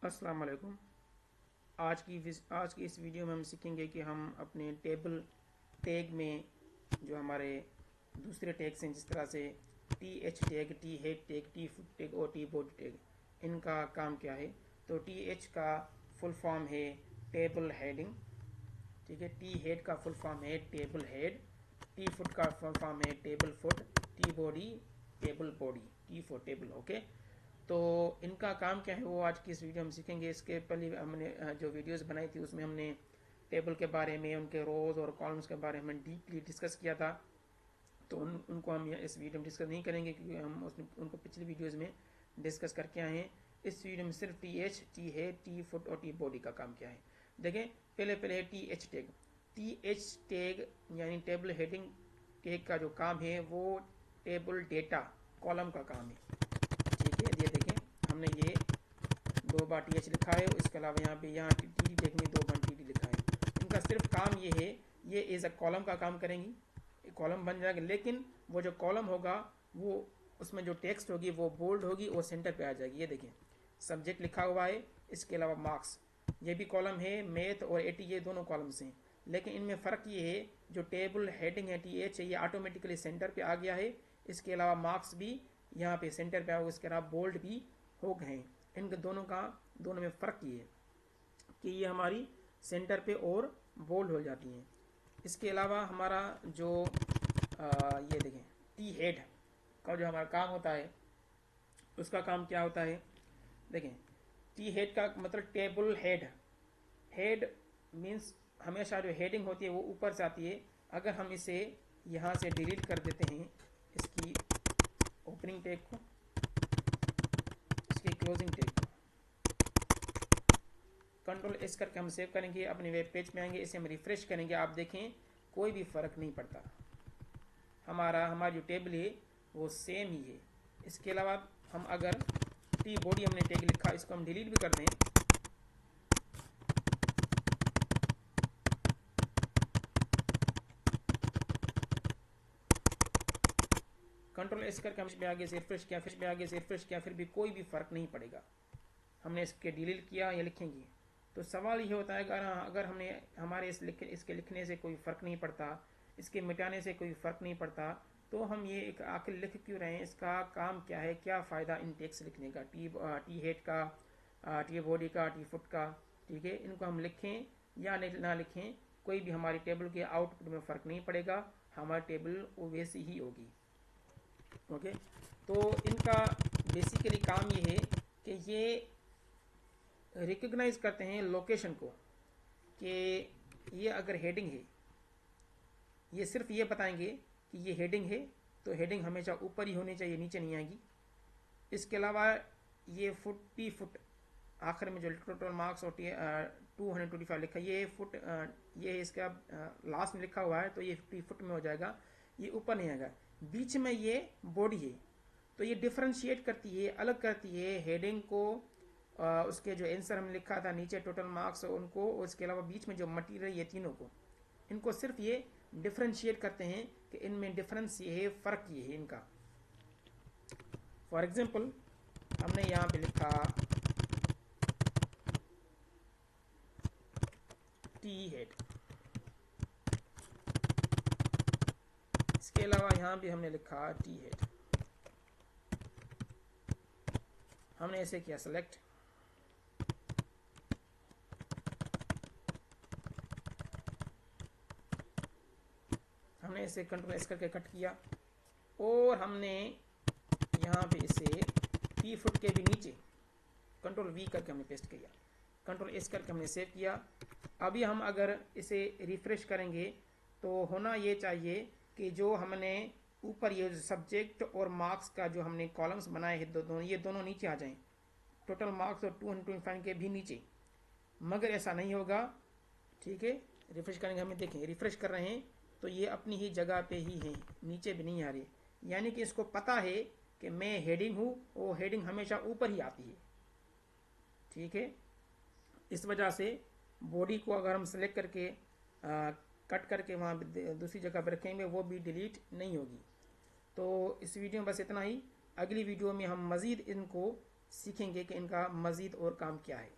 अस्सलाम वालेकुम। आज की इस वीडियो में हम सीखेंगे कि हम अपने टेबल टैग में जो हमारे दूसरे टैग्स हैं, जिस तरह से T H tag, T head tag, T foot tag और टी बॉडी टैग, इनका काम क्या है। तो टी एच का फुल फॉर्म है टेबल हेडिंग, ठीक है। टी हेड का फुल फॉर्म है टेबल हेड। टी फुट का फुल फॉर्म है table foot. T body table body, T for table, okay. तो इनका काम क्या है वो आज की इस वीडियो में सीखेंगे। इसके पहले हमने जो वीडियोस बनाई थी उसमें हमने टेबल के बारे में, उनके रोज़ और कॉलम्स के बारे में डीपली डिस्कस किया था। तो उनको हम इस वीडियो में डिस्कस नहीं करेंगे क्योंकि हम उनको पिछली वीडियोस में डिस्कस करके आए हैं। इस वीडियो में सिर्फ टी एच, टी है, टी फुट और टी बॉडी का काम क्या है देखें। पहले है T H tag. T H tag यानी टेबल हेडिंग टैग का जो काम है वो टेबल डेटा कॉलम का काम है, ठीक है। ये देखें, हमने ये 2 बार टी एच लिखा है, इसके अलावा यहाँ टी डी देखेंगे 2 बार टी डी लिखा है। इनका सिर्फ काम ये है, ये एज अ कॉलम का काम करेंगी, कॉलम बन जाएगा। लेकिन वो जो कॉलम होगा वो उसमें जो टेक्स्ट होगी वो बोल्ड होगी और सेंटर पे आ जाएगी। ये देखें, सब्जेक्ट लिखा हुआ है, इसके अलावा मार्क्स, ये भी कॉलम है। मैथ और एटी ये दोनों कॉलम्स हैं, लेकिन इनमें फ़र्क ये है जो टेबल हेडिंग है टी एच, ये ऑटोमेटिकली सेंटर पे आ गया है। इसके अलावा मार्क्स भी यहाँ पे सेंटर पे आओगे, इसके अलावा बोल्ड भी हो गए हैं। इनके दोनों में फ़र्क ये है कि ये हमारी सेंटर पे और बोल्ड हो जाती हैं। इसके अलावा हमारा जो ये देखें, टी हेड का जो हमारा काम होता है उसका काम क्या होता है देखें। टी हेड का मतलब टेबल हेड। हेड मीन्स हमेशा जो हेडिंग होती है वो ऊपर से आती है। अगर हम इसे यहाँ से डिलीट कर देते हैं, इसकी ओपनिंग टैग को, इसकी क्लोजिंग टैग को, कंट्रोल एस करके हम सेव करेंगे, अपने वेब पेज में आएंगे, इसे हम रिफ्रेश करेंगे, आप देखें कोई भी फ़र्क नहीं पड़ता, हमारी जो टेबल है वो सेम ही है। इसके अलावा हम अगर टी बॉडी हमने टैग लिखा, इसको हम डिलीट भी कर दें, कंट्रोल एस करके हम आगे से रिफ्रेश किया, फिर भी कोई भी फ़र्क नहीं पड़ेगा। हमने इसके डिलीट किया या लिखेंगे तो सवाल ये होता है अगर हमने हमारे इसके लिखने से कोई फ़र्क नहीं पड़ता, इसके मिटाने से कोई फ़र्क नहीं पड़ता, तो हम ये एक आखिर लिख क्यों रहे हैं, इसका काम क्या है, क्या फ़ायदा इन टेक्स्ट लिखने का, टी हेड का, टी बॉडी का, टी फुट का, ठीक है। इनको हम लिखें या ना लिखें, कोई भी हमारी टेबल के आउटपुट में फ़र्क नहीं पड़ेगा, हमारी टेबल वो वैसी ही होगी, ओके। तो इनका बेसिकली काम ये है कि ये रिकग्नाइज करते हैं लोकेशन को, कि ये अगर हेडिंग है, ये सिर्फ ये बताएंगे कि ये हेडिंग है, तो हेडिंग हमेशा ऊपर ही होनी चाहिए, नीचे नहीं आएगी। इसके अलावा ये फुट, टी फुट, आखिर में जो टोटल मार्क्स और 225 लिखा, ये फुट, ये इसका लास्ट में लिखा हुआ है, तो ये टी फुट में हो जाएगा, ये ऊपर नहीं आएगा। बीच में ये बॉडी है, तो ये डिफ्रेंशिएट करती है, अलग करती है हेडिंग को, उसके जो आंसर हमने लिखा था नीचे टोटल मार्क्स उनको, उसके अलावा बीच में जो मटीरियल, ये तीनों को, इनको सिर्फ ये डिफ्रेंशिएट करते हैं कि इनमें डिफरेंस ये है, फ़र्क ये है इनका। फॉर एग्जांपल हमने यहाँ पे लिखा टी हेड, इसके अलावा यहाँ भी हमने लिखा टी हेड, हमने ऐसे किया सेलेक्ट, हमने इसे कंट्रोल एस करके कट किया, और हमने यहाँ पे इसे टी फुट के भी नीचे कंट्रोल वी करके हमने पेस्ट किया, कंट्रोल एस करके हमने सेव किया। अभी हम अगर इसे रिफ्रेश करेंगे तो होना ये चाहिए कि जो हमने ऊपर ये सब्जेक्ट और मार्क्स का जो हमने कॉलम्स बनाए हैं ये दोनों नीचे आ जाएं, टोटल मार्क्स और 225 के भी नीचे, मगर ऐसा नहीं होगा, ठीक है। रिफ्रेश करेंगे, हमें देखें रिफ्रेश कर रहे हैं तो ये अपनी ही जगह पे ही है, नीचे भी नहीं आ रही, यानी कि इसको पता है कि मैं हेडिंग हूँ, वो हेडिंग हमेशा ऊपर ही आती है, ठीक है। इस वजह से बॉडी को अगर हम सेलेक्ट करके कट करके वहाँ दूसरी जगह पर रखेंगे वो भी डिलीट नहीं होगी। तो इस वीडियो में बस इतना ही। अगली वीडियो में हम मज़ीद इनको सीखेंगे कि इनका मज़ीद और काम क्या है।